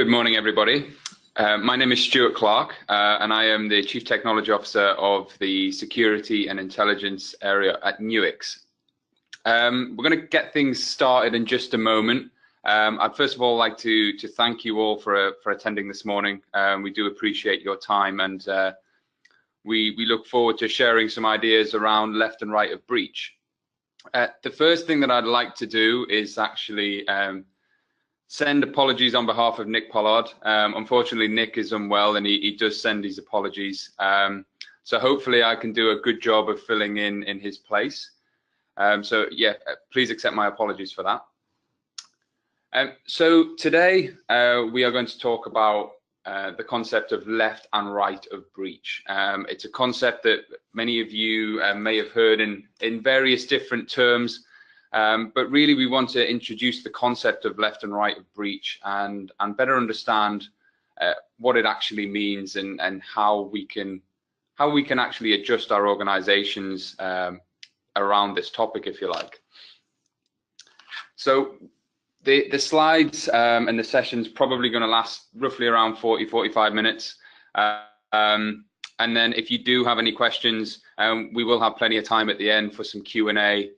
Good morning, everybody. My name is Stuart Clarke, and I am the Chief Technology Officer of the Security and Intelligence area at Nuix. We're going to get things started in just a moment. I'd first of all like to thank you all for attending this morning. We do appreciate your time, and we look forward to sharing some ideas around left and right of breach. The first thing that I'd like to do is actually send apologies on behalf of Nick Pollard. Unfortunately, Nick is unwell and he does send his apologies. So hopefully I can do a good job of filling in his place. So yeah, please accept my apologies for that. So today we are going to talk about the concept of left and right of breach. It's a concept that many of you may have heard in various different terms. But really, we want to introduce the concept of left and right of breach and better understand what it actually means and how we can actually adjust our organizations around this topic, if you like. So the slides and the session's probably going to last roughly around 40-45 minutes. And then if you do have any questions, we will have plenty of time at the end for some Q&A.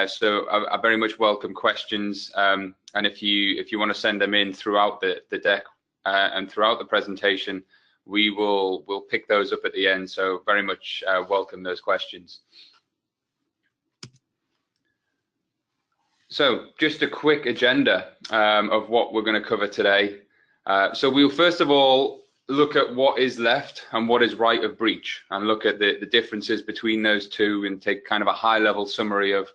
So I very much welcome questions, and if you want to send them in throughout the deck and throughout the presentation, we'll pick those up at the end. So very much welcome those questions. So just a quick agenda of what we're going to cover today. So we'll first of all look at what is left and what is right of breach, and look at the differences between those two, and take kind of a high-level summary of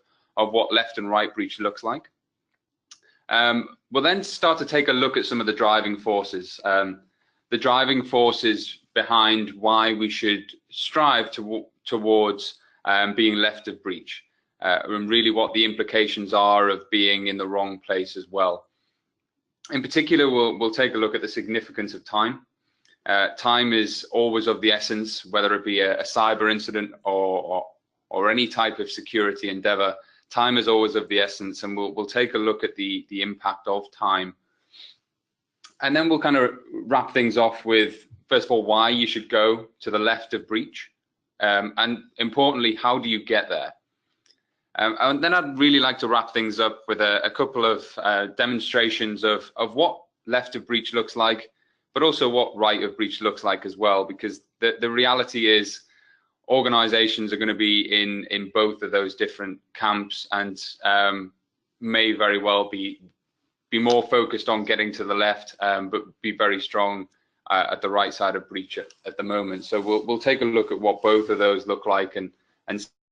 what left and right breach looks like. We'll then start to take a look at some of the driving forces, the driving forces behind why we should strive towards being left of breach, and really what the implications are of being in the wrong place as well. In particular, we'll take a look at the significance of time. Time is always of the essence, whether it be a cyber incident or any type of security endeavor. Time is always of the essence, and we'll take a look at the impact of time. And then we'll kind of wrap things off with, first of all, why you should go to the left of breach, and importantly, how do you get there? And then I'd really like to wrap things up with a couple of demonstrations of what left of breach looks like, but also what right of breach looks like as well, because the reality is organizations are going to be in both of those different camps, and may very well be more focused on getting to the left, but be very strong at the right side of breach at the moment. So we'll take a look at what both of those look like and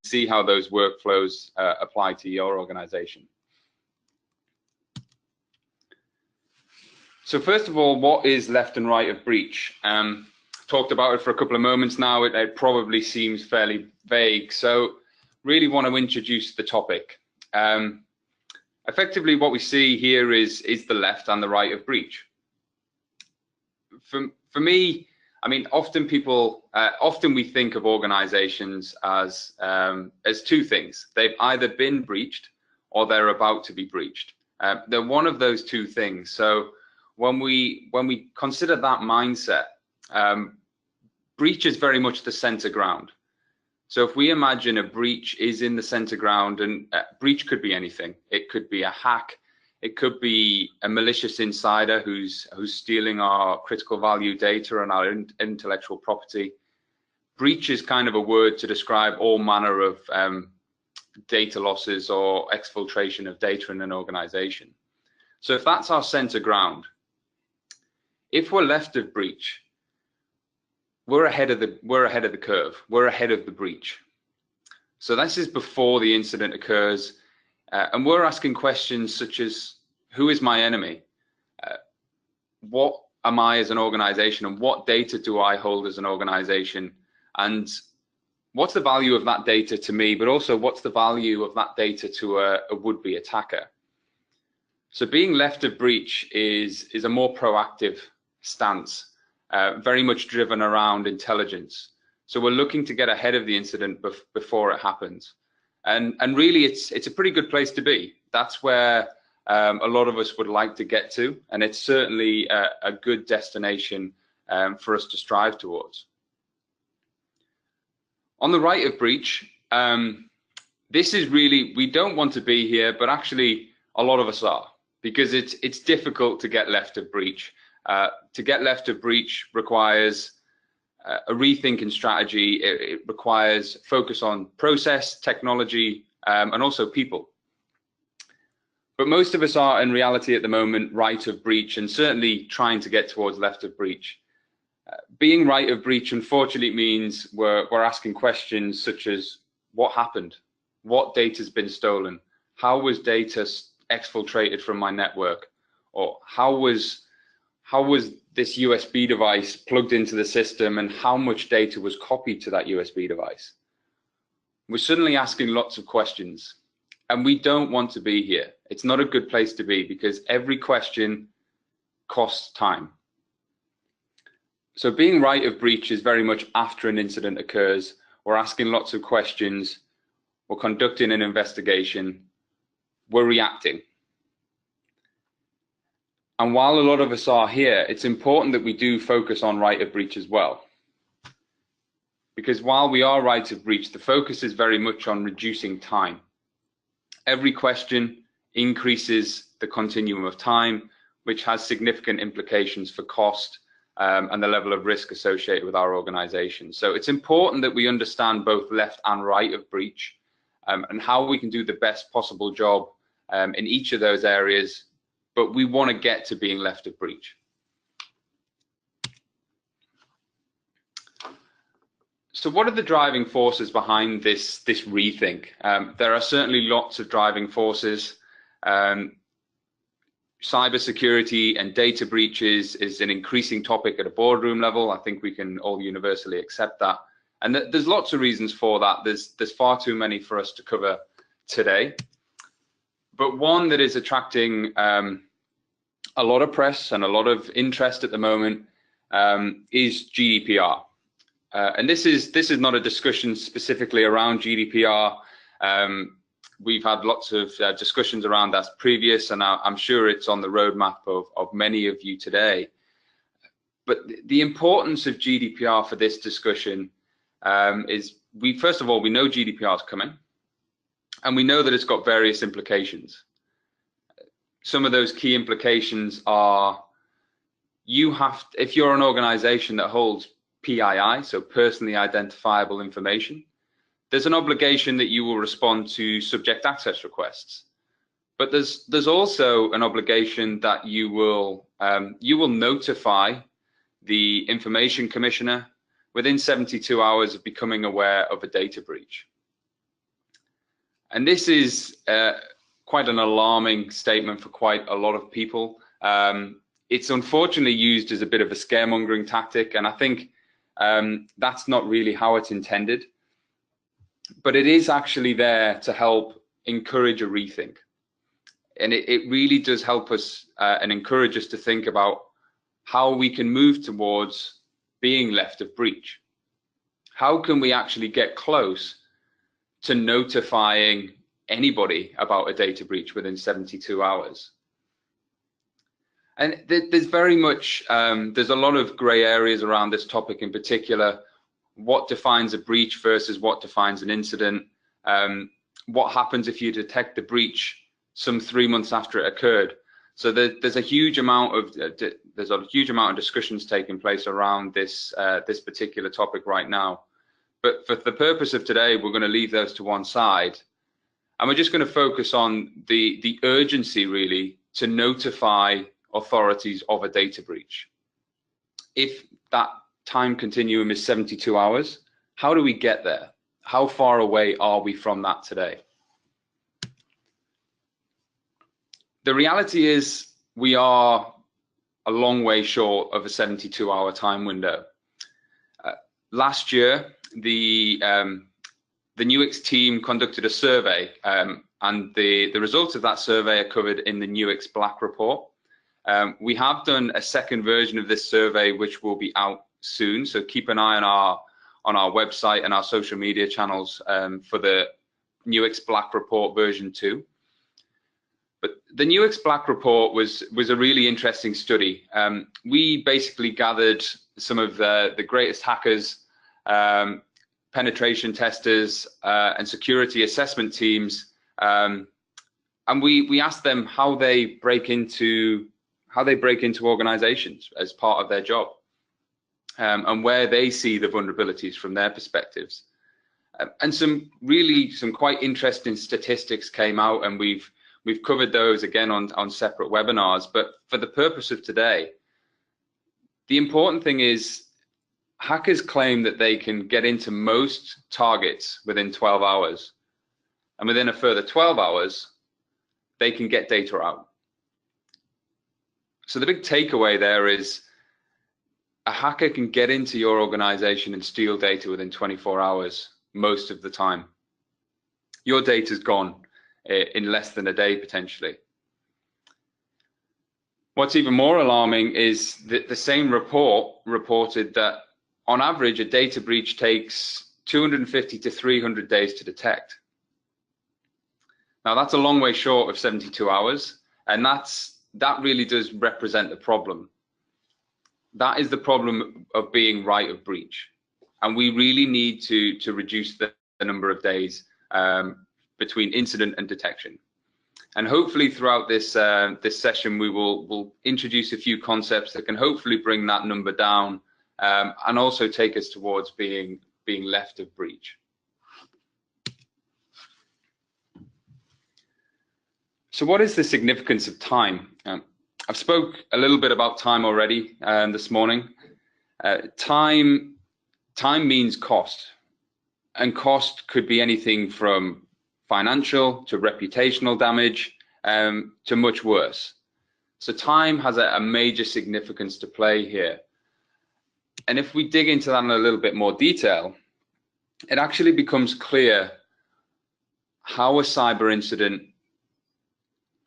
see how those workflows apply to your organization. So first of all, what is left and right of breach? Talked about it for a couple of moments now. It probably seems fairly vague, so really want to introduce the topic. Effectively, what we see here is the left and the right of breach. For me, I mean, often we think of organizations as two things. They've either been breached or they're about to be breached. They're one of those two things. So when we consider that mindset, breach is very much the center ground. So if we imagine a breach is in the center ground, and breach could be anything. It could be a hack. It could be a malicious insider who's stealing our critical value data and our intellectual property. Breach is kind of a word to describe all manner of data losses or exfiltration of data in an organization. So if that's our center ground, if we're left of breach, we're ahead of the curve. We're ahead of the breach. So this is before the incident occurs, and we're asking questions such as, who is my enemy? What am I as an organization, and what data do I hold as an organization? And what's the value of that data to me, but also what's the value of that data to a would-be attacker? So being left of breach is a more proactive stance. Very much driven around intelligence. So we're looking to get ahead of the incident before it happens. And really, it's a pretty good place to be. That's where a lot of us would like to get to, and it's certainly a good destination for us to strive towards. On the right of breach, this is really, we don't want to be here, but actually a lot of us are, because it's difficult to get left of breach. To get left of breach requires a rethink in strategy. It requires focus on process, technology, and also people. But most of us are in reality at the moment right of breach, and certainly trying to get towards left of breach. Being right of breach unfortunately means we're asking questions such as what happened, what data has been stolen, how was data exfiltrated from my network, or how was this USB device plugged into the system and how much data was copied to that USB device. We're suddenly asking lots of questions, and we don't want to be here. It's not a good place to be, because every question costs time. So being right of breach is very much after an incident occurs. We're asking lots of questions, we're conducting an investigation, we're reacting. And while a lot of us are here, it's important that we do focus on right of breach as well. Because while we are right of breach, the focus is very much on reducing time. Every question increases the continuum of time, which has significant implications for cost and the level of risk associated with our organization. So it's important that we understand both left and right of breach and how we can do the best possible job in each of those areas, but we want to get to being left of breach. So what are the driving forces behind this rethink? There are certainly lots of driving forces. Cybersecurity and data breaches is an increasing topic at a boardroom level. I think we can all universally accept that. And there's lots of reasons for that. There's far too many for us to cover today. But one that is attracting a lot of press and a lot of interest at the moment is GDPR. And this is not a discussion specifically around GDPR. We've had lots of discussions around that previous, and I'm sure it's on the roadmap of many of you today. But the importance of GDPR for this discussion is, first of all, we know GDPR is coming, and we know that it's got various implications. Some of those key implications are, if you're an organization that holds PII, so personally identifiable information, there's an obligation that you will respond to subject access requests. But there's also an obligation that you will notify the information commissioner within 72 hours of becoming aware of a data breach. And this is quite an alarming statement for quite a lot of people. It's unfortunately used as a bit of a scaremongering tactic, and I think that's not really how it's intended. But it is actually there to help encourage a rethink. And it really does help us and encourage us to think about how we can move towards being left of breach. How can we actually get close to notifying anybody about a data breach within 72 hours? And there's very much, there's a lot of gray areas around this topic in particular. What defines a breach versus what defines an incident? What happens if you detect the breach some 3 months after it occurred? So there's a huge amount of discussions taking place around this this particular topic right now. But for the purpose of today, we're going to leave those to one side, and we're just going to focus on the urgency really to notify authorities of a data breach. If that time continuum is 72 hours, how do we get there? How far away are we from that today? The reality is we are a long way short of a 72-hour time window. Last year, the Nuix team conducted a survey, and the results of that survey are covered in the Nuix Black Report. We have done a second version of this survey, which will be out soon, so keep an eye on our website and our social media channels for the Nuix Black Report version 2. But the Nuix Black report was a really interesting study. We basically gathered some of the greatest hackers, penetration testers, and security assessment teams, and we asked them how they break into organizations as part of their job, and where they see the vulnerabilities from their perspectives. And some quite interesting statistics came out, and we've covered those again on separate webinars. But for the purpose of today, the important thing is hackers claim that they can get into most targets within 12 hours, and within a further 12 hours, they can get data out. So the big takeaway there is a hacker can get into your organization and steal data within 24 hours most of the time. Your data's gone in less than a day, potentially. What's even more alarming is that the same report reported that on average, a data breach takes 250 to 300 days to detect. Now that's a long way short of 72 hours, and that really does represent the problem. That is the problem of being right of breach, and we really need to reduce the number of days between incident and detection. And hopefully throughout this session, we'll introduce a few concepts that can hopefully bring that number down, and also take us towards being left of breach. So what is the significance of time? I've spoke a little bit about time already this morning. Time means cost, and cost could be anything from financial to reputational damage to much worse. So time has a major significance to play here. And if we dig into that in a little bit more detail, it actually becomes clear how a cyber incident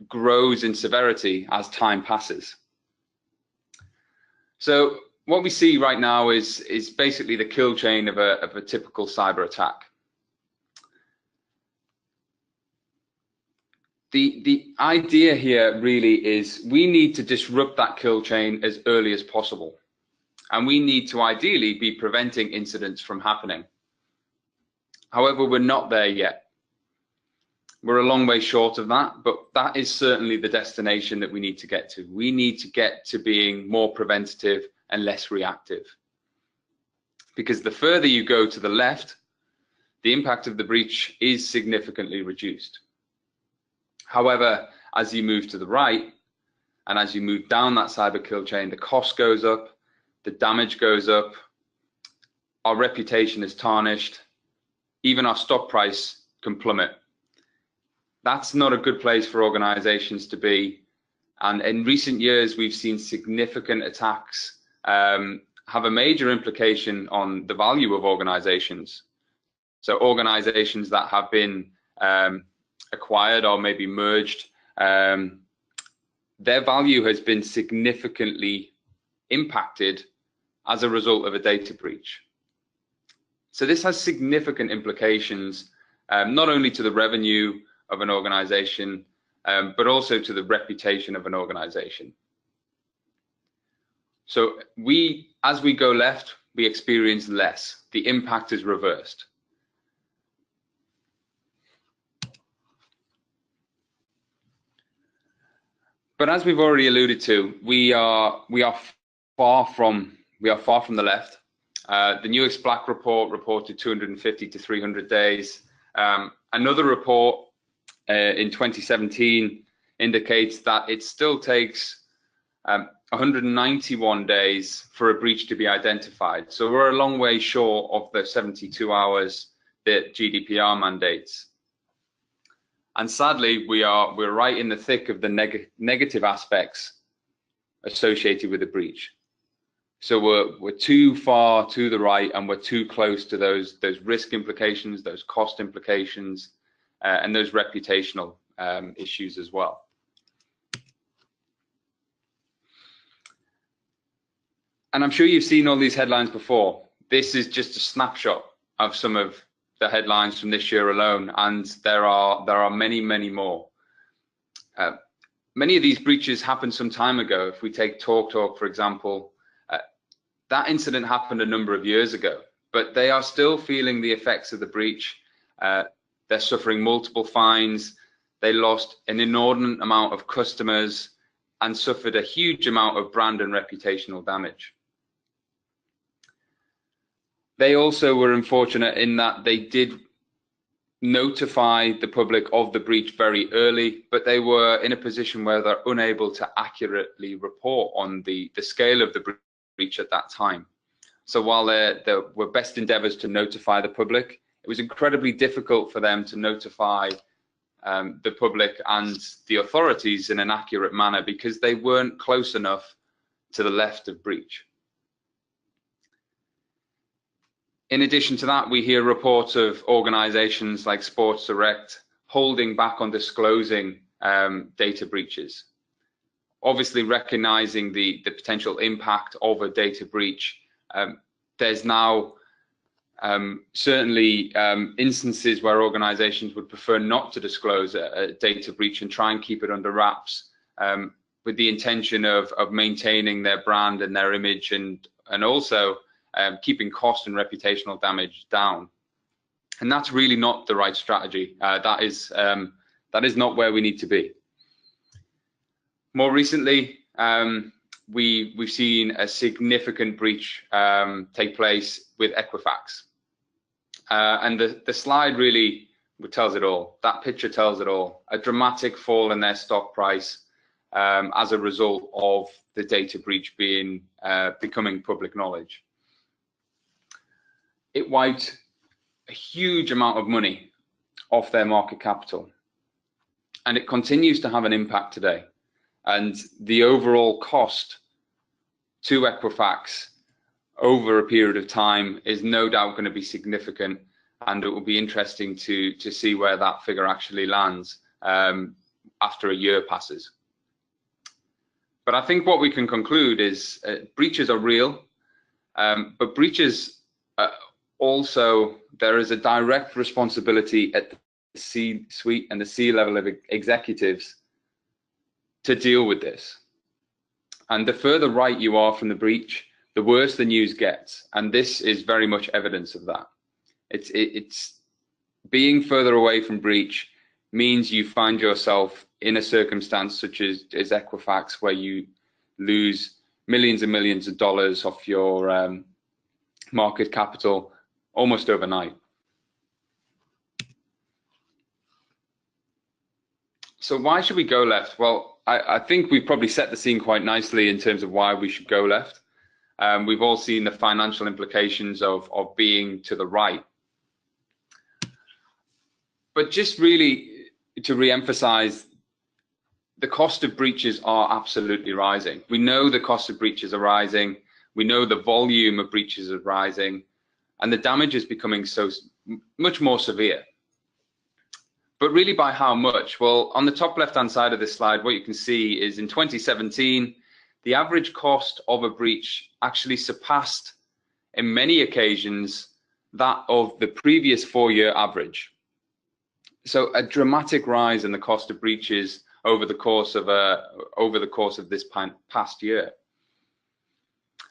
grows in severity as time passes. So what we see right now is basically the kill chain of a typical cyber attack. The idea here really is we need to disrupt that kill chain as early as possible. And we need to ideally be preventing incidents from happening. However, we're not there yet. We're a long way short of that, but that is certainly the destination that we need to get to. We need to get to being more preventative and less reactive. Because the further you go to the left, the impact of the breach is significantly reduced. However, as you move to the right, and as you move down that cyber kill chain, the cost goes up, the damage goes up, our reputation is tarnished, even our stock price can plummet. That's not a good place for organizations to be. And in recent years, we've seen significant attacks have a major implication on the value of organizations. So organizations that have been acquired or maybe merged, their value has been significantly impacted as a result of a data breach. So this has significant implications, not only to the revenue of an organization, but also to the reputation of an organization. So as we go left, we experience less. The impact is reversed. But as we've already alluded to, we are far from the left. The Nuix Black report reported 250 to 300 days. Another report in 2017 indicates that it still takes 191 days for a breach to be identified. So we're a long way short of the 72 hours that GDPR mandates. And sadly, we're right in the thick of the negative aspects associated with the breach. So we're too far to the right, and we're too close to those risk implications, those cost implications, and those reputational issues as well. And I'm sure you've seen all these headlines before. This is just a snapshot of some of the headlines from this year alone, and there are many, many more. Many of these breaches happened some time ago. If we take TalkTalk, for example, that incident happened a number of years ago, but they are still feeling the effects of the breach. They're suffering multiple fines. They lost an inordinate amount of customers and suffered a huge amount of brand and reputational damage. They also were unfortunate in that they did notify the public of the breach very early, but they were in a position where they're unable to accurately report on the scale of the breach at that time. So while there were best endeavors to notify the public, it was incredibly difficult for them to notify the public and the authorities in an accurate manner because they weren't close enough to the left of breach. In addition to that, we hear reports of organizations like Sports Direct holding back on disclosing data breaches. Obviously, recognizing the potential impact of a data breach, there's now certainly instances where organizations would prefer not to disclose a data breach and try and keep it under wraps with the intention of maintaining their brand and their image and also keeping cost and reputational damage down. And that's really not the right strategy. That is not where we need to be. More recently, we've seen a significant breach take place with Equifax. And the slide really tells it all. That picture tells it all. A dramatic fall in their stock price as a result of the data breach becoming public knowledge. It wiped a huge amount of money off their market capital, and it continues to have an impact today. And the overall cost to Equifax over a period of time is no doubt going to be significant, and it will be interesting to see where that figure actually lands after a year passes. But I think what we can conclude is breaches are real, but breaches also, there is a direct responsibility at the C-suite and the C-level of executives to deal with this. And the further right you are from the breach, the worse the news gets. And this is very much evidence of that. It's being further away from breach means you find yourself in a circumstance such as Equifax, where you lose millions and millions of dollars off your market capital almost overnight. So why should we go left? Well, I think we've probably set the scene quite nicely in terms of why we should go left. We've all seen the financial implications of being to the right. But just really to re-emphasize, the cost of breaches are absolutely rising. We know the cost of breaches are rising. We know the volume of breaches are rising, and the damage is becoming so much more severe. But really by how much? Well, on the top left-hand side of this slide, what you can see is in 2017, the average cost of a breach actually surpassed, in many occasions, that of the previous 4-year average. So a dramatic rise in the cost of breaches over the course of this past year.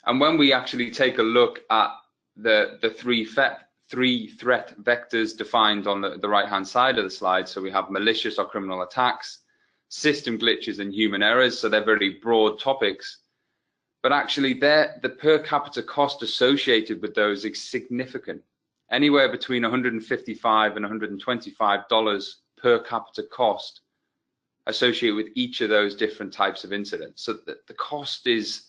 And when we actually take a look at the three threat vectors defined on the right-hand side of the slide, so we have malicious or criminal attacks, system glitches, and human errors. So they're very broad topics, but actually the per capita cost associated with those is significant, anywhere between $155 and $125 per capita cost associated with each of those different types of incidents. So the cost is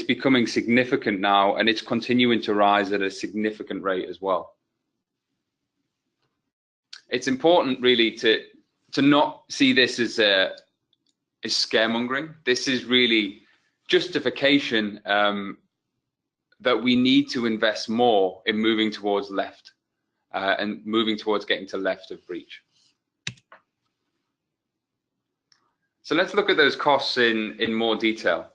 becoming significant now, and it's continuing to rise at a significant rate as well. It's important really to not see this as scaremongering. This is really justification that we need to invest more in moving towards left and moving towards getting to left of breach. So let's look at those costs in more detail.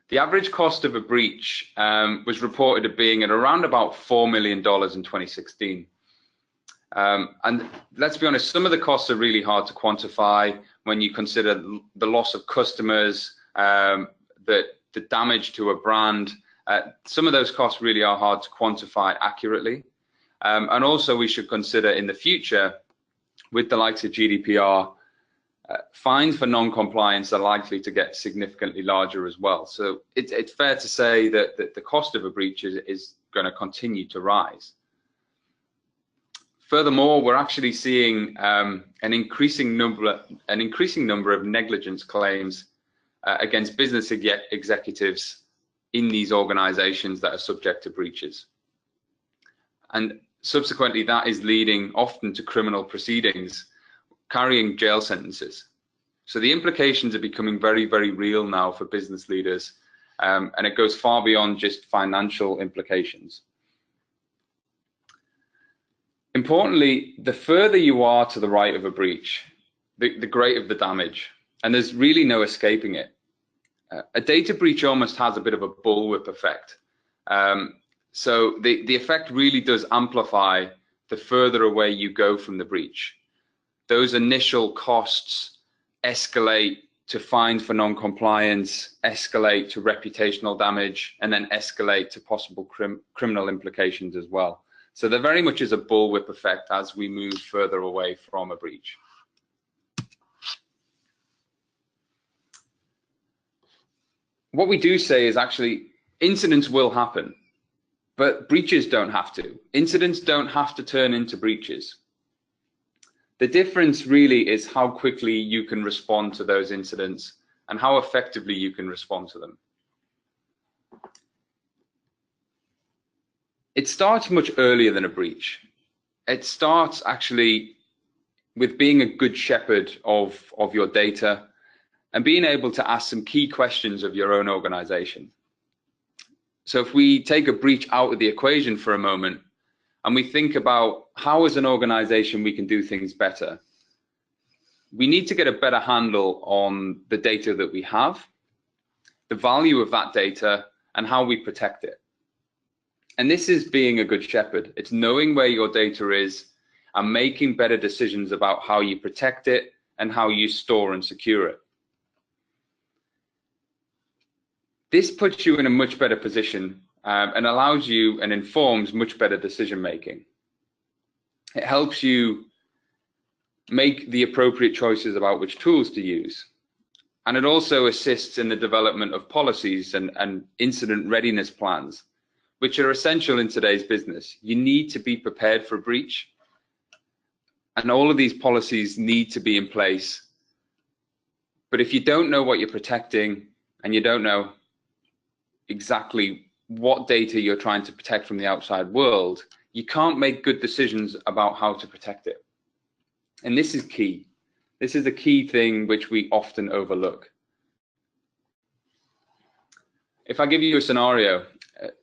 The average cost of a breach was reported as being at around about $4 million in 2016. And let's be honest, some of the costs are really hard to quantify. when you consider the loss of customers, the damage to a brand. Some of those costs really are hard to quantify accurately. And also we should consider in the future, with the likes of GDPR, fines for non-compliance are likely to get significantly larger as well. So it's fair to say that the cost of a breach is going to continue to rise. Furthermore, we're actually seeing an increasing number of negligence claims against business executives in these organizations that are subject to breaches. And subsequently, that is leading often to criminal proceedings carrying jail sentences. So the implications are becoming very, very real now for business leaders, and it goes far beyond just financial implications. Importantly, the further you are to the right of a breach, the greater the damage, and there's really no escaping it. A data breach almost has a bit of a bullwhip effect. So the effect really does amplify the further away you go from the breach. Those initial costs escalate to fines for non-compliance, escalate to reputational damage, and then escalate to possible criminal implications as well. So there very much is a bullwhip effect as we move further away from a breach. What we do say is actually incidents will happen, but breaches don't have to. Incidents don't have to turn into breaches. The difference really is how quickly you can respond to those incidents and how effectively you can respond to them. It starts much earlier than a breach. It starts actually with being a good shepherd of your data and being able to ask some key questions of your own organization. So if we take a breach out of the equation for a moment and we think about how as an organization we can do things better, we need to get a better handle on the data that we have, the value of that data, and how we protect it. And this is being a good shepherd. It's knowing where your data is and making better decisions about how you protect it and how you store and secure it. This puts you in a much better position and allows you and informs much better decision making. It helps you make the appropriate choices about which tools to use. And it also assists in the development of policies and incident readiness plans, which are essential in today's business. You need to be prepared for a breach, and all of these policies need to be in place. But if you don't know what you're protecting and you don't know exactly what data you're trying to protect from the outside world, you can't make good decisions about how to protect it. And this is key. This is a key thing which we often overlook. If I give you a scenario,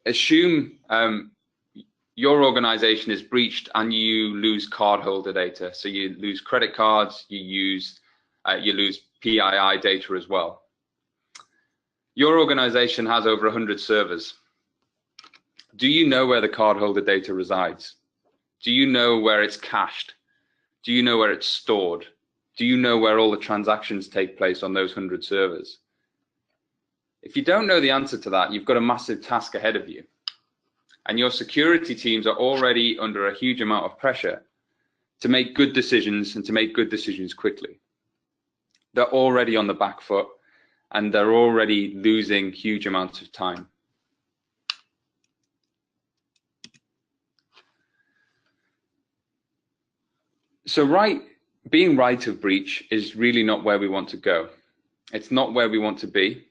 assume your organization is breached and you lose cardholder data. So you lose credit cards, you lose PII data as well. Your organization has over 100 servers. Do you know where the cardholder data resides? Do you know where it's cached? Do you know where it's stored? Do you know where all the transactions take place on those 100 servers? If you don't know the answer to that, you've got a massive task ahead of you. And your security teams are already under a huge amount of pressure to make good decisions and to make good decisions quickly. They're already on the back foot and they're already losing huge amounts of time. So being right of breach is really not where we want to go. It's not where we want to be.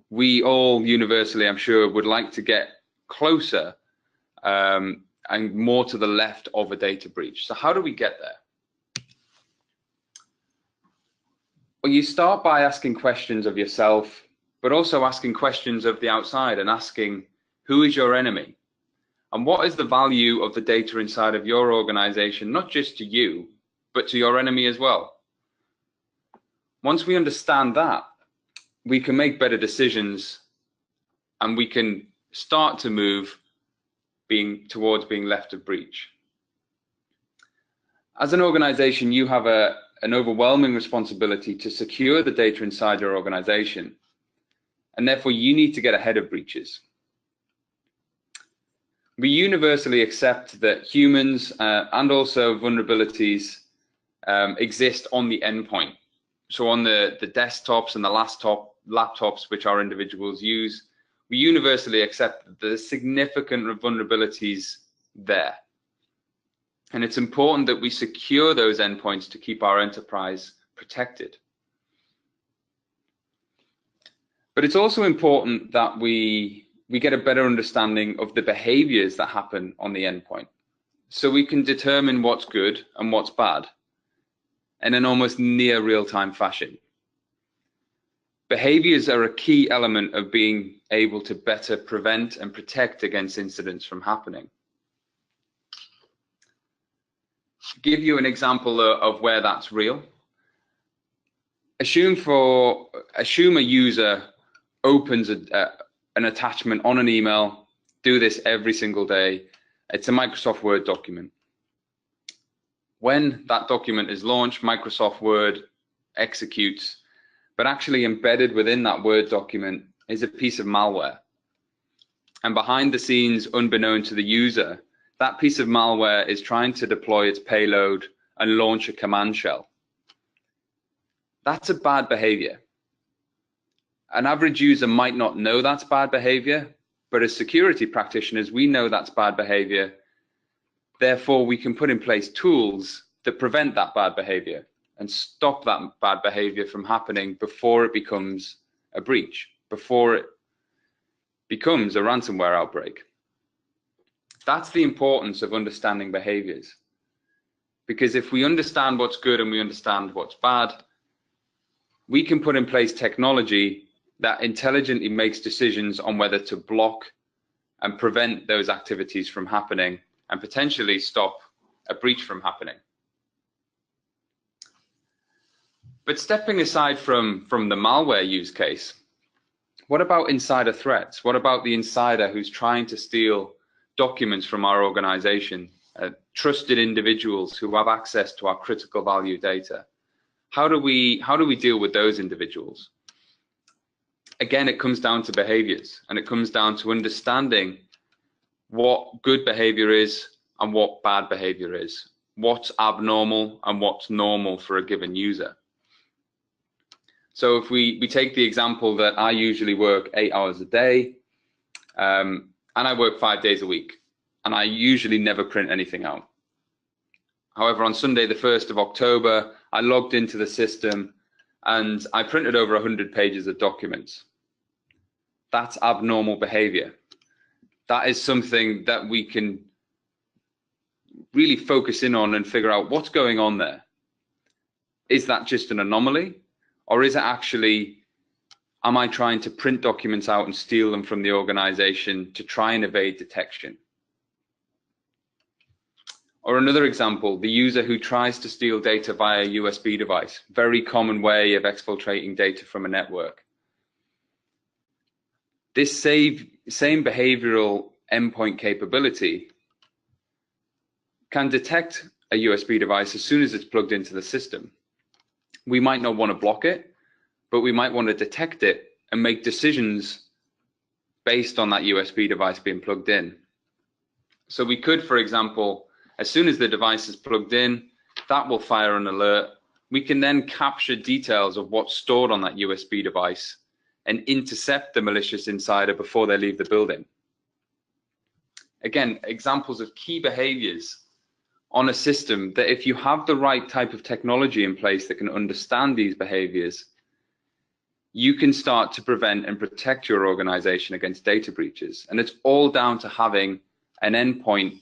We all universally, I'm sure, would like to get closer and more to the left of a data breach. So how do we get there? Well, you start by asking questions of yourself, but also asking questions of the outside and asking, who is your enemy? And what is the value of the data inside of your organization, not just to you, but to your enemy as well? Once we understand that, we can make better decisions and we can start to move towards being left of breach. As an organization, you have a an overwhelming responsibility to secure the data inside your organization, and therefore you need to get ahead of breaches. We universally accept that humans and also vulnerabilities exist on the endpoint. So on the desktops and the laptops which our individuals use, we universally accept that there's significant vulnerabilities there. And it's important that we secure those endpoints to keep our enterprise protected. But it's also important that we get a better understanding of the behaviors that happen on the endpoint, so we can determine what's good and what's bad in an almost near real-time fashion. Behaviors are a key element of being able to better prevent and protect against incidents from happening. To give you an example of where that's real, assume a user opens an attachment on an email. Do this every single day. It's a Microsoft Word document. When that document is launched, Microsoft Word executes, but actually embedded within that Word document is a piece of malware. And behind the scenes, unbeknown to the user, that piece of malware is trying to deploy its payload and launch a command shell. That's a bad behavior. An average user might not know that's bad behavior, but as security practitioners, we know that's bad behavior. Therefore, we can put in place tools that prevent that bad behavior and stop that bad behavior from happening before it becomes a breach, before it becomes a ransomware outbreak. That's the importance of understanding behaviors. Because if we understand what's good and we understand what's bad, we can put in place technology that intelligently makes decisions on whether to block and prevent those activities from happening and potentially stop a breach from happening. But stepping aside from the malware use case, what about insider threats? What about the insider who's trying to steal documents from our organization, trusted individuals who have access to our critical value data? How do we deal with those individuals? Again, it comes down to behaviors, and it comes down to understanding what good behavior is and what bad behavior is, what's abnormal and what's normal for a given user. So if we take the example that I usually work 8 hours a day, and I work 5 days a week, and I usually never print anything out. However, on Sunday, the 1st of October, I logged into the system and I printed over 100 pages of documents. That's abnormal behavior. That is something that we can really focus in on and figure out what's going on there. Is that just an anomaly? Or is it actually, am I trying to print documents out and steal them from the organization to try and evade detection? Or another example, the user who tries to steal data via a USB device, very common way of exfiltrating data from a network. This same behavioral endpoint capability can detect a USB device as soon as it's plugged into the system. We might not want to block it, but we might want to detect it and make decisions based on that USB device being plugged in. So we could, for example, as soon as the device is plugged in, that will fire an alert. We can then capture details of what's stored on that USB device and intercept the malicious insider before they leave the building. Again, examples of key behaviors on a system that if you have the right type of technology in place that can understand these behaviors, you can start to prevent and protect your organization against data breaches. And it's all down to having an endpoint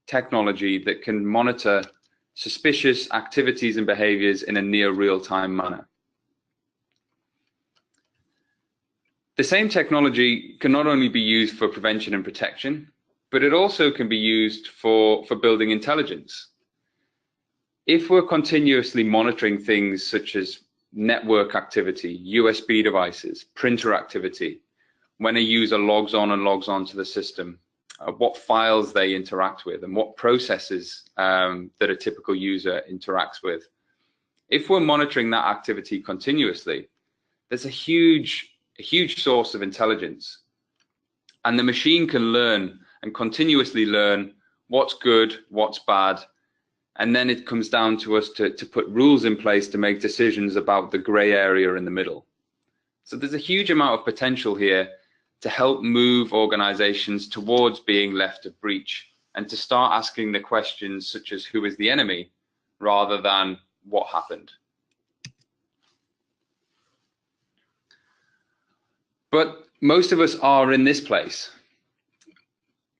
technology that can monitor suspicious activities and behaviors in a near real-time manner. The same technology can not only be used for prevention and protection, but it also can be used for building intelligence. If we're continuously monitoring things such as network activity, USB devices, printer activity, when a user logs on and logs on to the system, what files they interact with and what processes that a typical user interacts with, If we're monitoring that activity continuously, there's a huge source of intelligence, and the machine can learn and continuously learn what's good, what's bad, and then it comes down to us to put rules in place to make decisions about the gray area in the middle. So there's a huge amount of potential here to help move organizations towards being left of breach, and to start asking the questions such as who is the enemy rather than what happened. But most of us are in this place.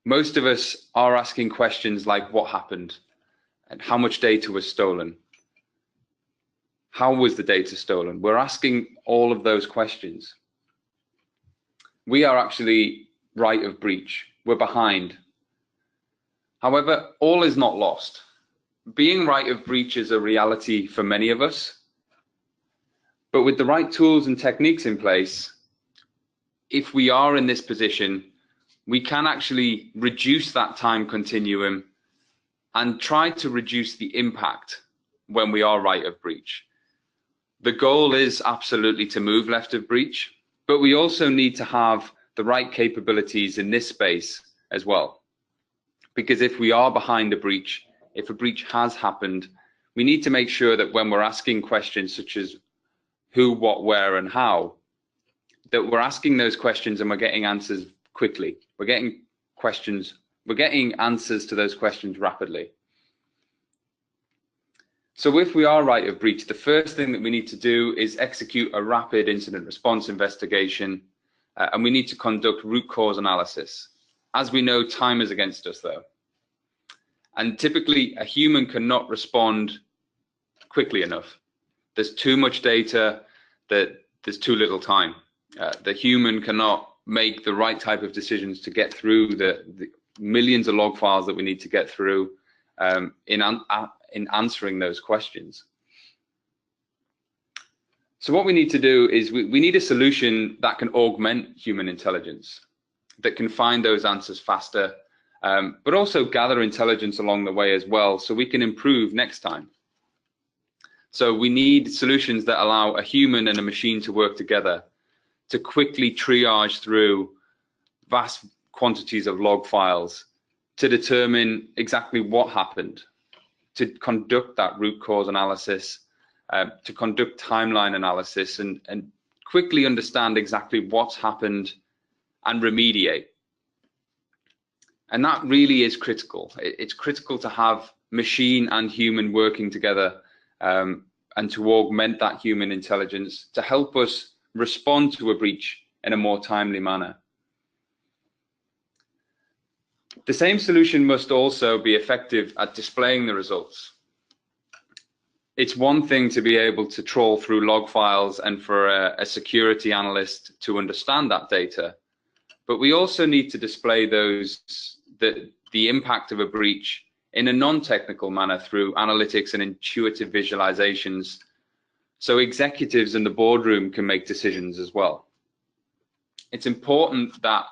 Most of us are asking questions like what happened and how much data was stolen. How was the data stolen? We're asking all of those questions. We are actually right of breach. We're behind. However, all is not lost. Being right of breach is a reality for many of us, but with the right tools and techniques in place, if we are in this position, we can actually reduce that time continuum and try to reduce the impact when we are right of breach. The goal is absolutely to move left of breach, but we also need to have the right capabilities in this space as well. Because if we are behind a breach, if a breach has happened, we need to make sure that when we're asking questions such as who, what, where, and how, that we're asking those questions and we're getting answers quickly. We're getting answers to those questions rapidly. So if we are right of breach, the first thing that we need to do is execute a rapid incident response investigation, and we need to conduct root cause analysis. As we know, time is against us though. And typically a human cannot respond quickly enough. There's too much data, that there's too little time. The human cannot make the right type of decisions to get through the millions of log files that we need to get through in answering those questions. So what we need to do is we need a solution that can augment human intelligence, that can find those answers faster, but also gather intelligence along the way as well, so we can improve next time. So we need solutions that allow a human and a machine to work together to quickly triage through vast quantities of log files to determine exactly what happened, to conduct that root cause analysis, to conduct timeline analysis, and quickly understand exactly what's happened and remediate. And that really is critical. It's critical to have machine and human working together, and to augment that human intelligence to help us respond to a breach in a more timely manner. The same solution must also be effective at displaying the results. It's one thing to be able to trawl through log files and for a security analyst to understand that data, but we also need to display the impact of a breach in a non-technical manner through analytics and intuitive visualizations, so executives in the boardroom can make decisions as well. It's important that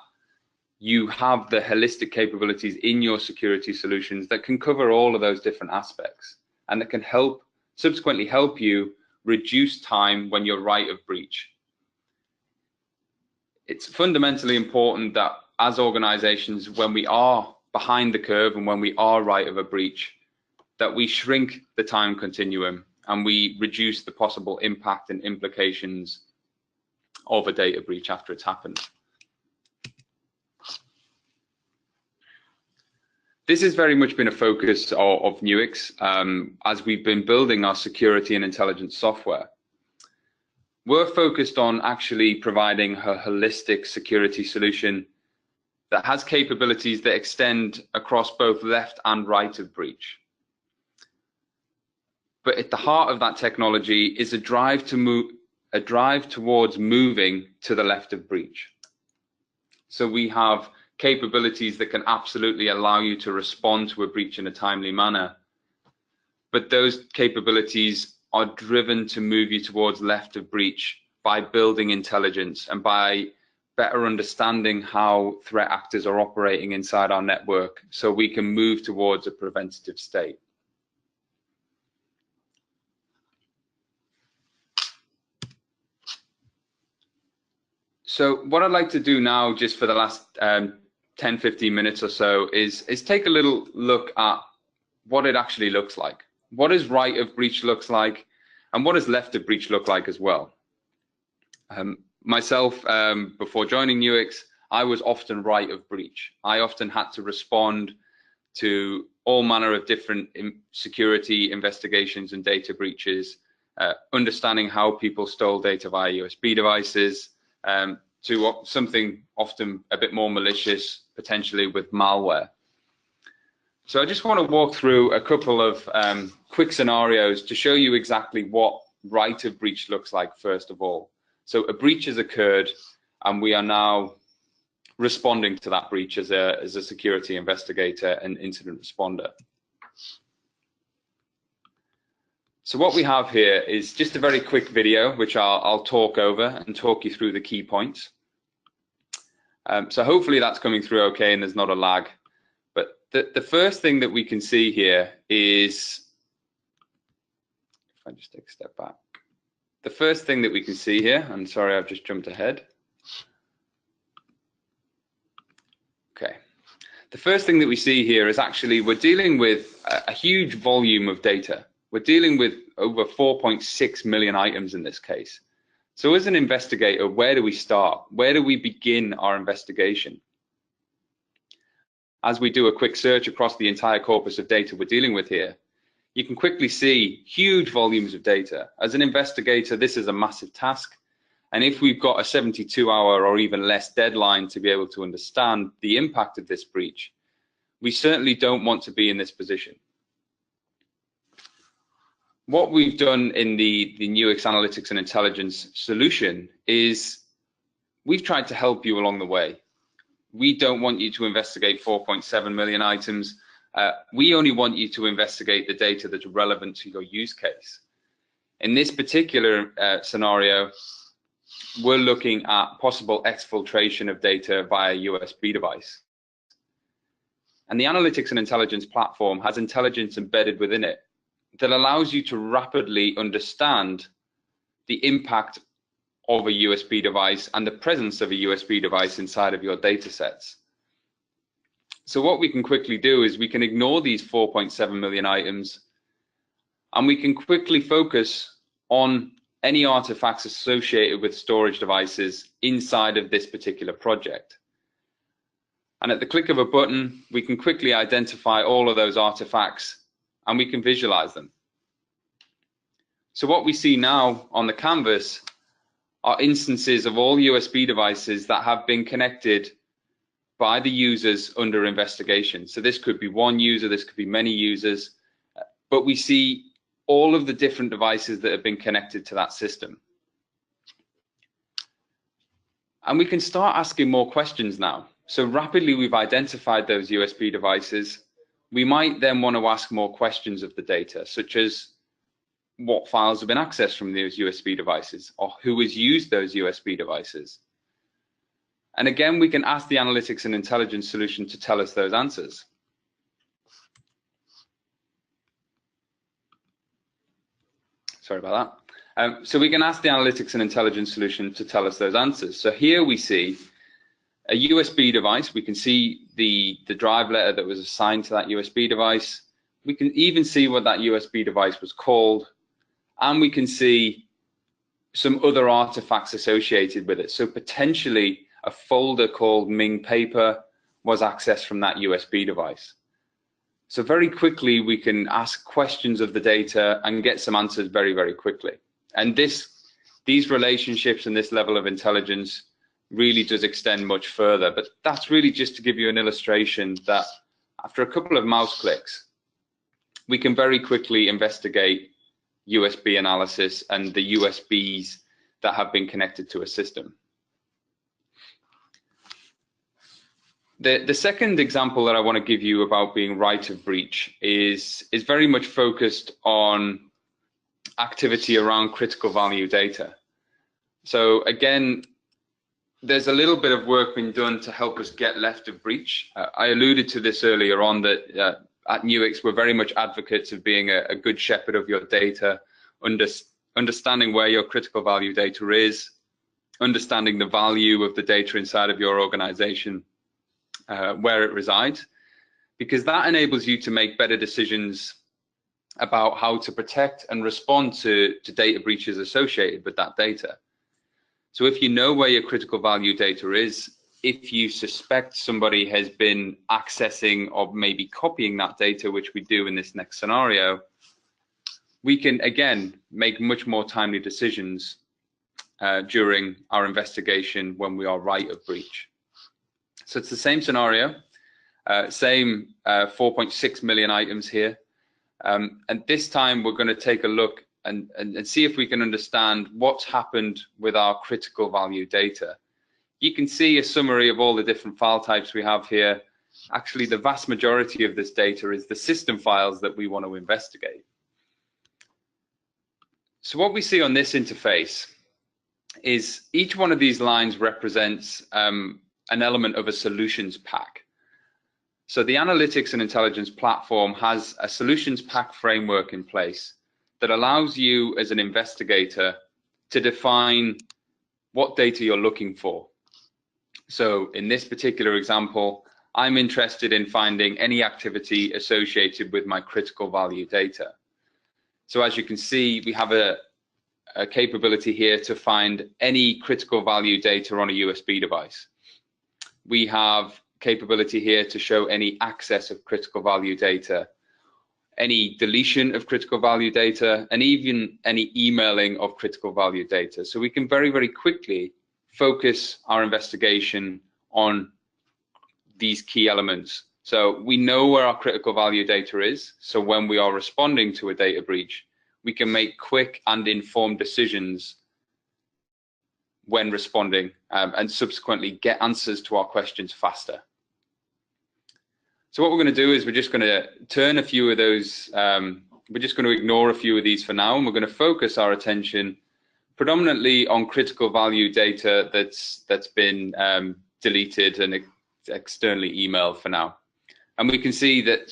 you have the holistic capabilities in your security solutions that can cover all of those different aspects, and that can subsequently help you reduce time when you're right of breach. It's fundamentally important that as organizations, when we are behind the curve and when we are right of a breach, that we shrink the time continuum and we reduce the possible impact and implications of a data breach after it's happened. This has very much been a focus of Nuix as we've been building our security and intelligence software. We're focused on actually providing a holistic security solution that has capabilities that extend across both left and right of breach. But at the heart of that technology is a drive towards moving to the left of breach. So we have capabilities that can absolutely allow you to respond to a breach in a timely manner, but those capabilities are driven to move you towards left of breach by building intelligence and by better understanding how threat actors are operating inside our network, so we can move towards a preventative state. So what I'd like to do now, just for the last 10, 15 minutes or so, is take a little look at what it actually looks like. What does right of breach looks like, and what does left of breach look like as well? Myself, before joining Nuix, I was often right of breach. I often had to respond to all manner of different security investigations and data breaches, understanding how people stole data via USB devices, to something often a bit more malicious, potentially with malware. So I just want to walk through a couple of quick scenarios to show you exactly what right of breach looks like, first of all. So a breach has occurred, and we are now responding to that breach as a security investigator and incident responder. So what we have here is just a very quick video, which I'll talk over and talk you through the key points. So hopefully that's coming through okay and there's not a lag. But the first thing that we can see here is, if I just take a step back, the first thing that we can see here, I'm sorry, I've just jumped ahead. Okay. The first thing that we see here is actually we're dealing with a huge volume of data. We're dealing with over 4.6 million items in this case. So as an investigator, where do we start? Where do we begin our investigation? As we do a quick search across the entire corpus of data we're dealing with here, you can quickly see huge volumes of data. As an investigator, this is a massive task. And if we've got a 72-hour or even less deadline to be able to understand the impact of this breach, we certainly don't want to be in this position. What we've done in the Nuix Analytics and Intelligence solution is we've tried to help you along the way. We don't want you to investigate 4.7 million items. We only want you to investigate the data that's relevant to your use case. In this particular scenario, we're looking at possible exfiltration of data via USB device. And the Analytics and Intelligence platform has intelligence embedded within it that allows you to rapidly understand the impact of a USB device and the presence of a USB device inside of your data sets. So what we can quickly do is we can ignore these 4.7 million items, and we can quickly focus on any artifacts associated with storage devices inside of this particular project. And at the click of a button, we can quickly identify all of those artifacts and we can visualize them. So what we see now on the canvas are instances of all USB devices that have been connected by the users under investigation. So this could be one user, this could be many users, but we see all of the different devices that have been connected to that system. And we can start asking more questions now. So rapidly we've identified those USB devices. We might then want to ask more questions of the data, such as what files have been accessed from those USB devices, or who has used those USB devices. And again, we can ask the Analytics and Intelligence solution to tell us those answers. Sorry about that. So we can ask the Analytics and Intelligence solution to tell us those answers. So here we see a USB device. We can see the drive letter that was assigned to that USB device. We can even see what that USB device was called, and we can see some other artifacts associated with it. So potentially a folder called Ming paper was accessed from that USB device. So very quickly we can ask questions of the data and get some answers very, very quickly. And these relationships and this level of intelligence really does extend much further. But that's really just to give you an illustration that after a couple of mouse clicks, we can very quickly investigate USB analysis and the USBs that have been connected to a system. The second example that I want to give you about being right of breach is very much focused on activity around critical value data. So again, there's a little bit of work being done to help us get left of breach. I alluded to this earlier on that at Nuix, we're very much advocates of being a good shepherd of your data, understanding where your critical value data is, understanding the value of the data inside of your organization, where it resides, because that enables you to make better decisions about how to protect and respond to data breaches associated with that data. So if you know where your critical value data is, if you suspect somebody has been accessing or maybe copying that data, which we do in this next scenario, we can again make much more timely decisions during our investigation when we are right of breach. So it's the same scenario, same 4.6 million items here. And this time we're going to take a look and see if we can understand what's happened with our critical value data. You can see a summary of all the different file types we have here. Actually, the vast majority of this data is the system files that we want to investigate. So what we see on this interface is each one of these lines represents an element of a solutions pack. So the analytics and intelligence platform has a solutions pack framework in place that allows you as an investigator to define what data you're looking for. So in this particular example, I'm interested in finding any activity associated with my critical value data. So as you can see, we have a capability here to find any critical value data on a USB device. We have capability here to show any access of critical value data, any deletion of critical value data, and even any emailing of critical value data. So we can very, very quickly focus our investigation on these key elements. So we know where our critical value data is. So when we are responding to a data breach, we can make quick and informed decisions when responding and subsequently get answers to our questions faster. So what we're going to do is we're just going to turn a few of those, we're just going to ignore a few of these for now, and we're going to focus our attention predominantly on critical value data that's been deleted and externally emailed for now. And we can see that,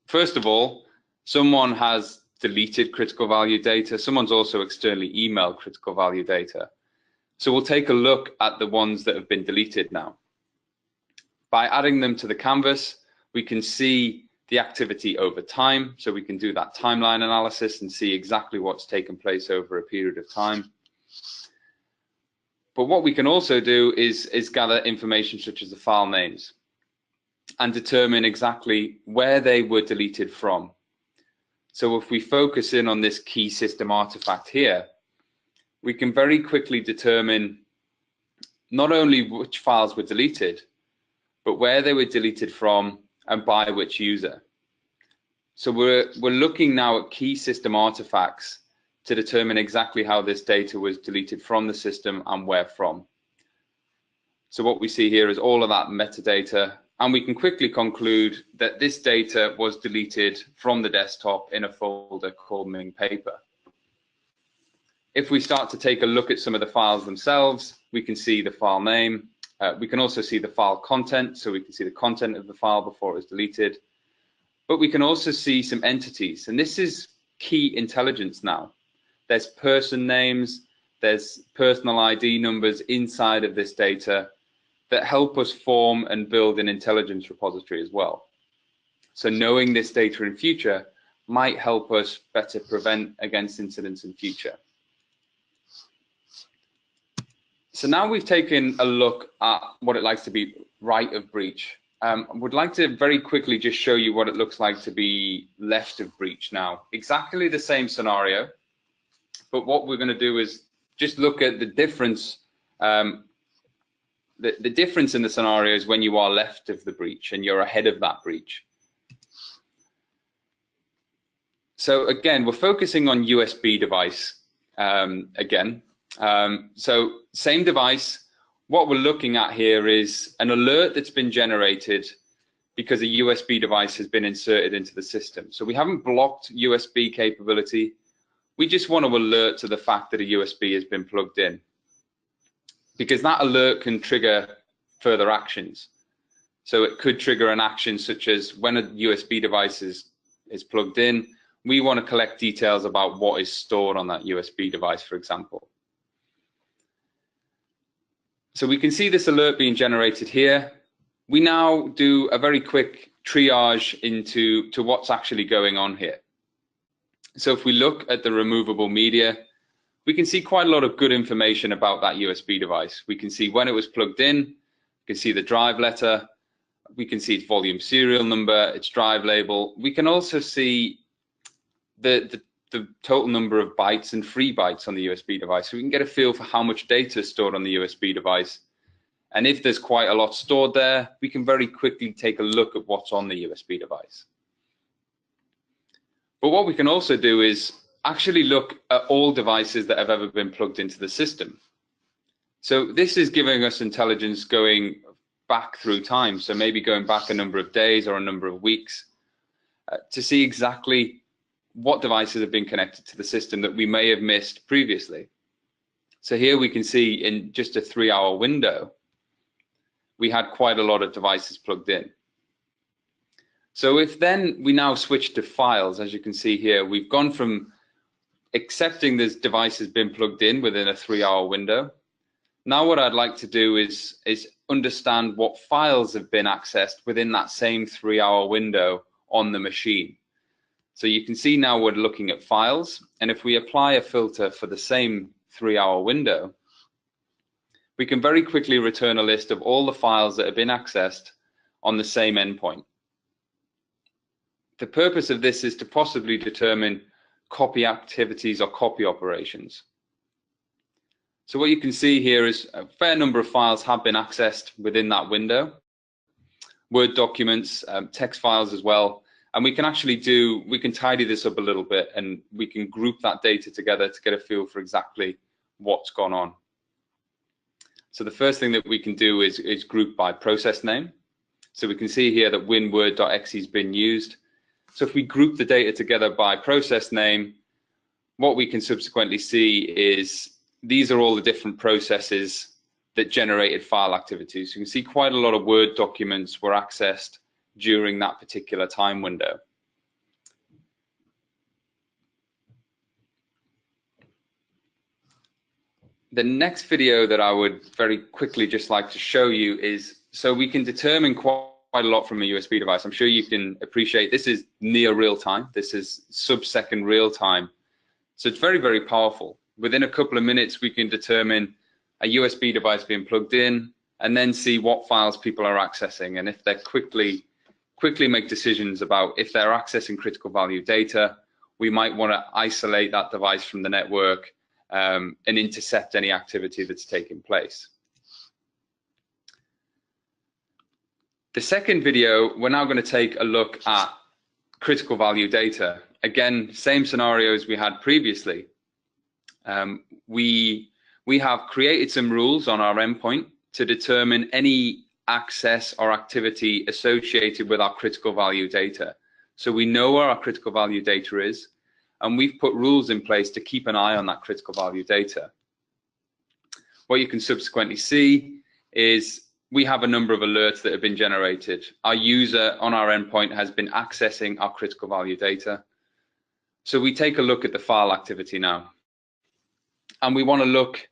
first of all, someone has deleted critical value data. Someone's also externally emailed critical value data. So we'll take a look at the ones that have been deleted now. By adding them to the canvas, we can see the activity over time. So we can do that timeline analysis and see exactly what's taken place over a period of time. But what we can also do is gather information such as the file names and determine exactly where they were deleted from. So if we focus in on this key system artifact here, we can very quickly determine not only which files were deleted, but where they were deleted from and by which user. So we're looking now at key system artifacts to determine exactly how this data was deleted from the system and where from. So what we see here is all of that metadata, and we can quickly conclude that this data was deleted from the desktop in a folder called Ming Paper. If we start to take a look at some of the files themselves, we can see the file name. We can also see the file content, so we can see the content of the file before it was deleted. But we can also see some entities, and this is key intelligence now. There's person names, there's personal ID numbers inside of this data that help us form and build an intelligence repository as well. So knowing this data in future might help us better prevent against incidents in future. So now we've taken a look at what it likes to be right of breach. I would like to very quickly just show you what it looks like to be left of breach now. Exactly the same scenario, but what we're going to do is just look at the difference. The difference in the scenario is when you are left of the breach and you're ahead of that breach. So again, we're focusing on USB device again. So same device. What we're looking at here is an alert that's been generated because a USB device has been inserted into the system. So we haven't blocked USB capability. We just want to alert to the fact that a USB has been plugged in, because that alert can trigger further actions. So it could trigger an action such as when a USB device is plugged in, we want to collect details about what is stored on that USB device, for example. So we can see this alert being generated here. We now do a very quick triage into what's actually going on here. So if we look at the removable media, we can see quite a lot of good information about that USB device. We can see when it was plugged in, we can see the drive letter, we can see its volume serial number, its drive label. We can also see the total number of bytes and free bytes on the USB device. So we can get a feel for how much data is stored on the USB device. And if there's quite a lot stored there, we can very quickly take a look at what's on the USB device. But what we can also do is actually look at all devices that have ever been plugged into the system. So this is giving us intelligence going back through time. So maybe going back a number of days or a number of weeks to see exactly what devices have been connected to the system that we may have missed previously. So here we can see in just a 3-hour window, we had quite a lot of devices plugged in. So if then we now switch to files, as you can see here, we've gone from accepting this device has been plugged in within a 3-hour window. Now what I'd like to do is understand what files have been accessed within that same 3-hour window on the machine. So you can see now we're looking at files, and if we apply a filter for the same 3-hour window, we can very quickly return a list of all the files that have been accessed on the same endpoint. The purpose of this is to possibly determine copy activities or copy operations. So what you can see here is a fair number of files have been accessed within that window. Word documents, text files as well. And we can actually we can tidy this up a little bit, and we can group that data together to get a feel for exactly what's gone on. So the first thing that we can do is group by process name. So we can see here that winword.exe has been used. So if we group the data together by process name, what we can subsequently see is these are all the different processes that generated file activities. You can see quite a lot of Word documents were accessed during that particular time window. The next video that I would very quickly just like to show you is, so we can determine quite a lot from a USB device. I'm sure you can appreciate this is near real time. This is sub-second real time. So it's very, very powerful. Within a couple of minutes, we can determine a USB device being plugged in and then see what files people are accessing. And if they're quickly make decisions about if they're accessing critical value data, we might want to isolate that device from the network and intercept any activity that's taking place. The second video, we're now going to take a look at critical value data. Again, same scenarios we had previously. We have created some rules on our endpoint to determine any access or activity associated with our critical value data. So we know where our critical value data is, and we've put rules in place to keep an eye on that critical value data. What you can subsequently see is we have a number of alerts that have been generated. Our user on our endpoint has been accessing our critical value data. So we take a look at the file activity now. And we want to look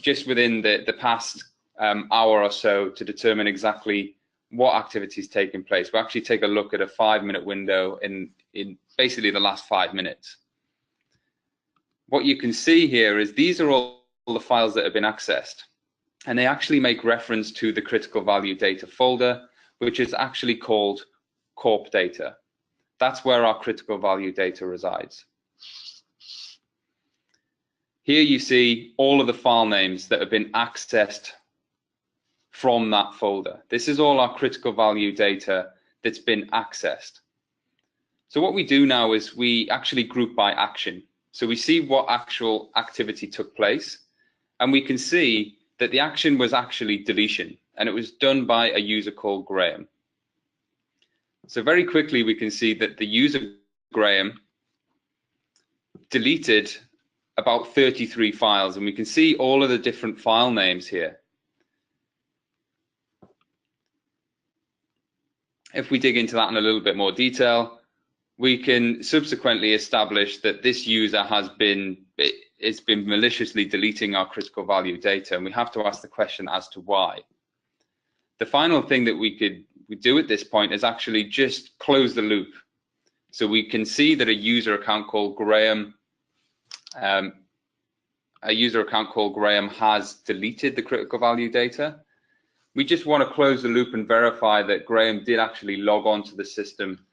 just within the past hour or so to determine exactly what activity is taking place. We actually take a look at a 5-minute window in basically the last 5 minutes. What you can see here is these are all the files that have been accessed, and they actually make reference to the critical value data folder, which is actually called corp data. That's where our critical value data resides. Here you see all of the file names that have been accessed from that folder. This is all our critical value data that's been accessed. So what we do now is we actually group by action. So we see what actual activity took place, and we can see that the action was actually deletion, and it was done by a user called Graham. So very quickly we can see that the user Graham deleted about 33 files, and we can see all of the different file names here. If we dig into that in a little bit more detail, we can subsequently establish that this user has been maliciously deleting our critical value data, and we have to ask the question as to why. The final thing that we do at this point is actually just close the loop. So we can see that a user account called Graham has deleted the critical value data. We just want to close the loop and verify that Graham did actually log on to the system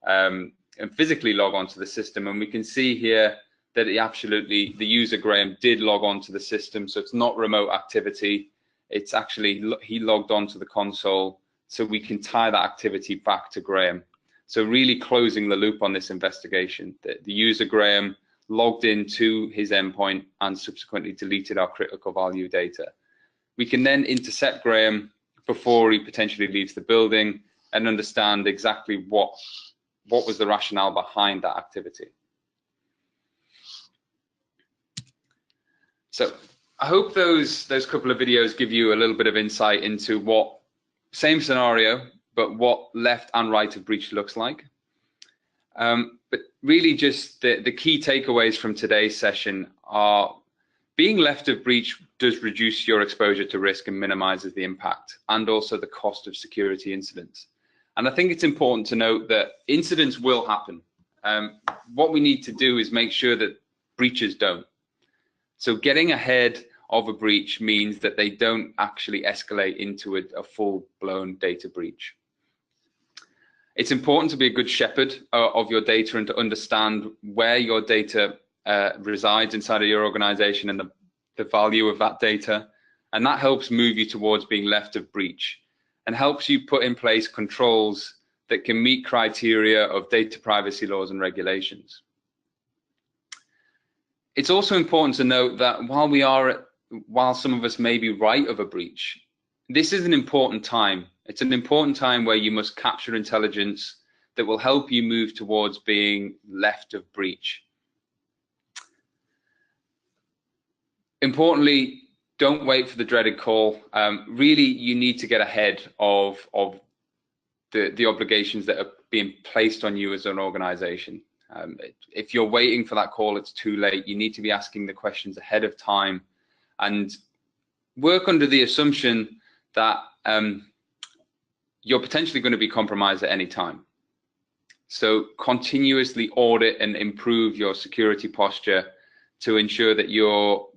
and physically log on to the system. And we can see here that the user Graham did log on to the system. So it's not remote activity. It's actually, he logged on to the console. So we can tie that activity back to Graham. So really closing the loop on this investigation. The user Graham logged into his endpoint and subsequently deleted our critical value data. We can then intercept Graham before he potentially leaves the building and understand exactly what was the rationale behind that activity. So I hope those couple of videos give you a little bit of insight into what, same scenario, but what left and right of breach looks like. But really just the key takeaways from today's session are being left of breach does reduce your exposure to risk and minimizes the impact and also the cost of security incidents. And I think it's important to note that incidents will happen. What we need to do is make sure that breaches don't. So getting ahead of a breach means that they don't actually escalate into a full-blown data breach. It's important to be a good shepherd of your data and to understand where your data resides inside of your organization and the value of that data. And that helps move you towards being left of breach and helps you put in place controls that can meet criteria of data privacy laws and regulations. It's also important to note that while some of us may be right of a breach, this is an important time. It's an important time where you must capture intelligence that will help you move towards being left of breach. Importantly, don't wait for the dreaded call. Really, you need to get ahead of the obligations that are being placed on you as an organization. If you're waiting for that call, it's too late. You need to be asking the questions ahead of time and work under the assumption that you're potentially going to be compromised at any time. So continuously audit and improve your security posture to ensure that you're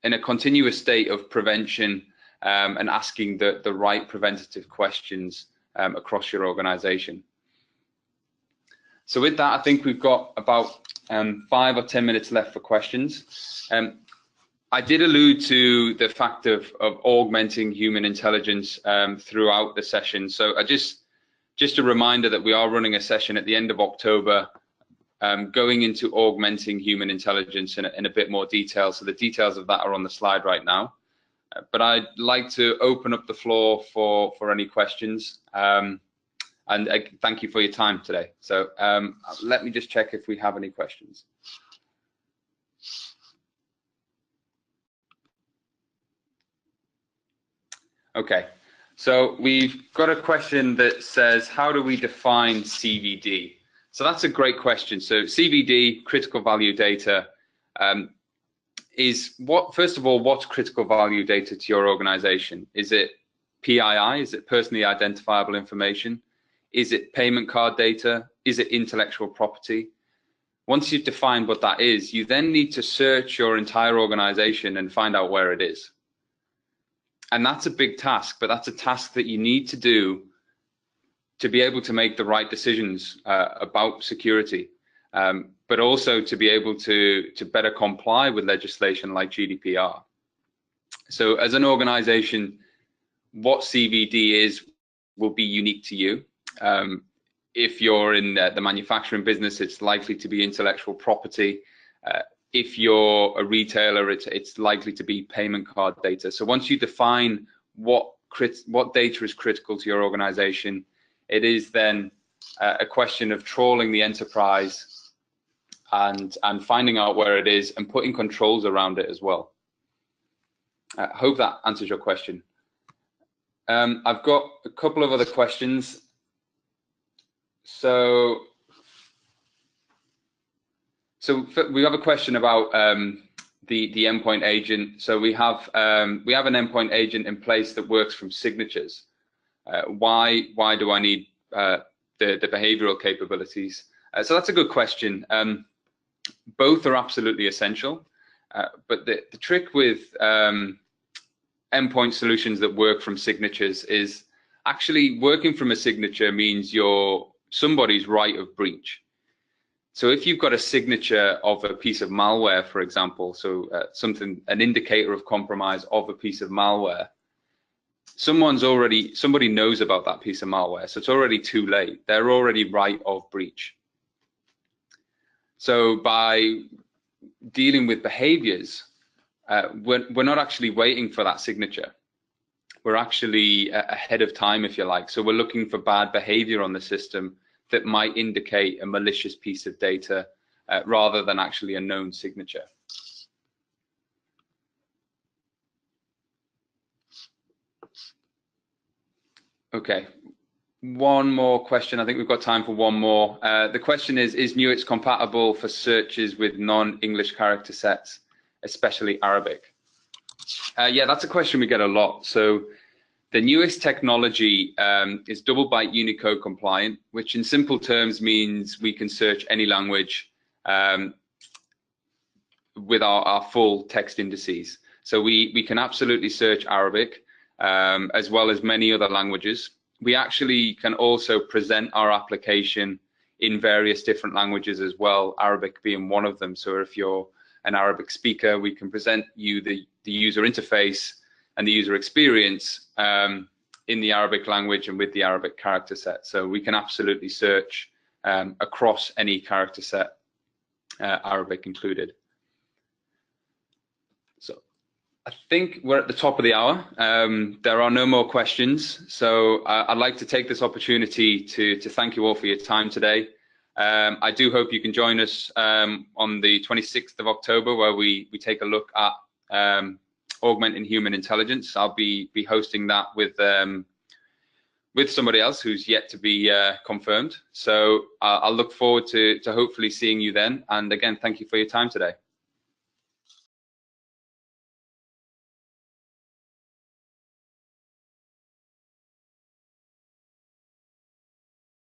in a continuous state of prevention and asking the right preventative questions across your organization. So with that, I think we've got about 5 or 10 minutes left for questions. I did allude to the fact of augmenting human intelligence throughout the session. So just a reminder that we are running a session at the end of October going into augmenting human intelligence in a bit more detail. So the details of that are on the slide right now. But I'd like to open up the floor for any questions. And thank you for your time today. So let me just check if we have any questions. Okay, so we've got a question that says, how do we define CVD? So that's a great question. So CVD, critical value data, is first of all, what's critical value data to your organization? Is it PII? Is it personally identifiable information? Is it payment card data? Is it intellectual property? Once you've defined what that is, you then need to search your entire organization and find out where it is. And that's a big task, but that's a task that you need to do to be able to make the right decisions about security, but also to be able to better comply with legislation like GDPR. So as an organization, what CVD is will be unique to you. If you're in the manufacturing business, it's likely to be intellectual property. If you're a retailer, it's likely to be payment card data. So once you define what data is critical to your organization, it is then a question of trawling the enterprise and finding out where it is and putting controls around it as well. I hope that answers your question. I've got a couple of other questions. So So we have a question about the endpoint agent. So we have an endpoint agent in place that works from signatures. Why do I need the behavioral capabilities? So that's a good question. Both are absolutely essential, but the trick with endpoint solutions that work from signatures is actually working from a signature means you're somebody's right of breach. So if you've got a signature of a piece of malware, for example, so an indicator of compromise of a piece of malware, somebody knows about that piece of malware, so it's already too late. They're already right of breach. So by dealing with behaviors, we're not actually waiting for that signature. We're actually ahead of time, if you like. So we're looking for bad behavior on the system that might indicate a malicious piece of data rather than actually a known signature. Okay, one more question. I think we've got time for one more. The question is Nuix compatible for searches with non-English character sets, especially Arabic? Yeah, that's a question we get a lot. So the Nuix technology is double byte Unicode compliant, which in simple terms means we can search any language with our full text indices. So we can absolutely search Arabic as well as many other languages. We actually can also present our application in various different languages as well, Arabic being one of them. So if you're an Arabic speaker, we can present you the user interface and the user experience in the Arabic language and with the Arabic character set. So we can absolutely search across any character set, Arabic included. So I think we're at the top of the hour. There are no more questions. So I'd like to take this opportunity to thank you all for your time today. I do hope you can join us on the 26th of October, where we take a look at augmenting human intelligence. I'll be hosting that with somebody else who's yet to be confirmed. So I'll look forward to hopefully seeing you then. And again, thank you for your time today.